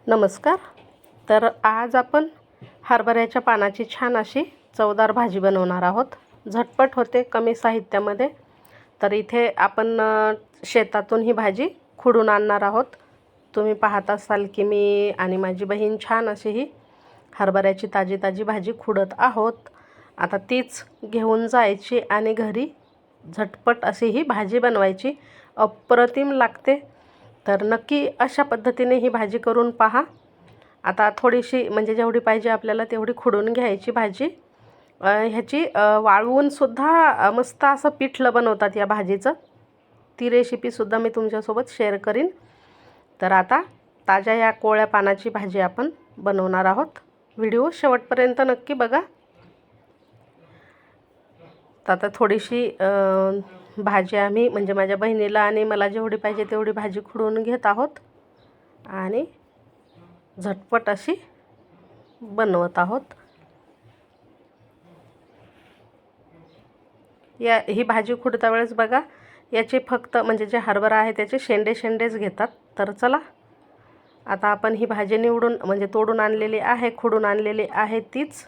नमस्कार. तर आज आपण हरभऱ्याच्या पानाची छान अशी चवदार भाजी बनवणार आहोत. झटपट होते, कमी साहित्यामध्ये. तर इथे आपण शेतातून ही भाजी खुडून आणणार आहोत. तुम्ही पाहत असाल की मी आणि माझी बहीण छान अशी ही हरभऱ्याची ताजी ताजी भाजी खुडत आहोत. आता तीच घेऊन जायची आणि घरी झटपट अशी ही भाजी बनवायची. अप्रतिम लागते. तर नक्की अशा पद्धतीने ही भाजी करून पहा. आता थोडीशी म्हणजे जेवढी पाहिजे आपल्याला तेवढी खुडून घ्यायची भाजी. ह्याची वाळवूनसुद्धा मस्त असं पिठलं बनवतात या भाजीचं. ती रेसिपीसुद्धा मी तुमच्यासोबत शेअर करीन. तर आता ताज्या या कोवळ्या पानाची भाजी आपण बनवणार आहोत. व्हिडिओ शेवटपर्यंत नक्की बघा. तर आता थोडीशी भाजी आम्ही म्हणजे माझ्या बहिणीला आणि मला जेवढी पाहिजे तेवढी भाजी खुडून घेत आहोत आणि झटपट अशी बनवत आहोत. ही भाजी खुडता वेळेस बघा, याचे फक्त म्हणजे जे हरभरा आहे त्याचे शेंडेच घेतात. तर चला आता आपण ही भाजी निवडून म्हणजे तोडून आणलेली आहे, खुडून आणलेली आहे, तीच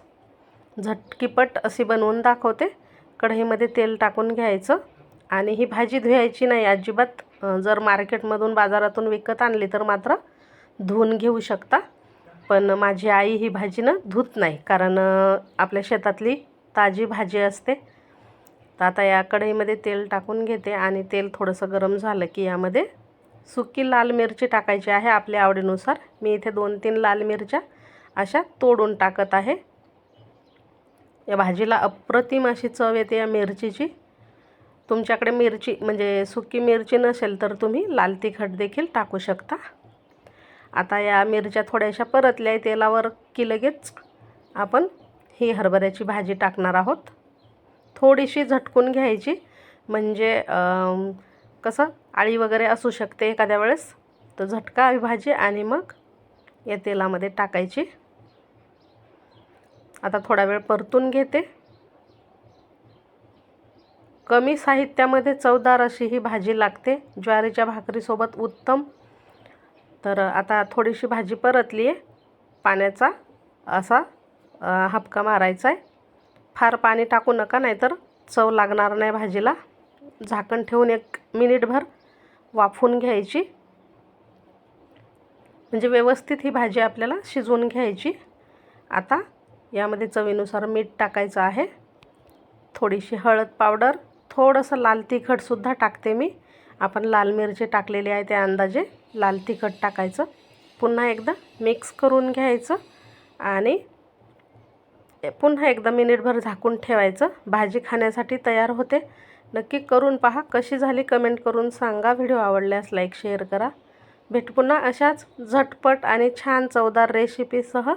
झटकीपट अशी बनवून दाखवते. कढईमध्ये तेल टाकून घ्यायचं आणि ही भाजी धुवायची नाही अजिबात. जर मार्केटमधून बाजारातून विकत आणली तर मात्र धुवून घेऊ शकता. पण माझी आई ही भाजी धुत नाही, कारण आपल्या शेतातली ताजी भाजी असते. तर आता या कढईमध्ये तेल टाकून घेते आणि तेल थोडंसं गरम झालं की यामध्ये सुकी लाल मिरची टाकायची आहे आपल्या आवडीनुसार. मी इथे 2-3 लाल मिरच्या अशा तोडून टाकत आहे. या भाजीला अप्रतिम अशी चव येते या मिरचीची. तुमच्याकडे मिरची म्हणजे सुकी मिरची नसेल तर तुम्ही लाल तिखट देखील टाकू शकता. आता या मिरच्या थोड्याशा परतल्या तेलावर की लगेच आपण ही हरभऱ्याची भाजी टाकणार आहोत. थोडीशी झटकून घ्यायची म्हणजे कसं आळी वगैरे असू शकते एखाद्या वेळेस. तर झटकावी भाजी आणि मग या तेलामध्ये टाकायची. आता थोडा वेळ परतून घेते. कमी साहित्यामध्ये चवदार अशी ही भाजी लागते. ज्वारीच्या भाकरीसोबत उत्तम. तर आता थोडीशी भाजी परतली आहे. पाण्याचा असा हापका मारायचा आहे. फार पाणी टाकू नका, नाहीतर चव लागणार नाही भाजीला. झाकण ठेवून 1 मिनिटभर वाफवून घ्यायची. म्हणजे व्यवस्थित ही भाजी आपल्याला शिजवून घ्यायची. आता यामध्ये चवीनुसार मीठ टाकायचं आहे. थोडीशी हळद पावडर, थोडंसं लाल तिखटसुद्धा टाकते मी. आपण लाल मिरची टाकलेली आहे त्या अंदाजे लाल तिखट टाकायचं. पुन्हा एकदा मिक्स करून घ्यायचं आणि पुन्हा एकदा मिनिटभर झाकून ठेवायचं. भाजी खाण्यासाठी तयार होते. नक्की करून पहा. कशी झाली कमेंट करून सांगा. व्हिडिओ आवडल्यास लाईक शेअर करा. भेटू पुन्हा अशाच झटपट आणि छान चवदार रेसिपीसह.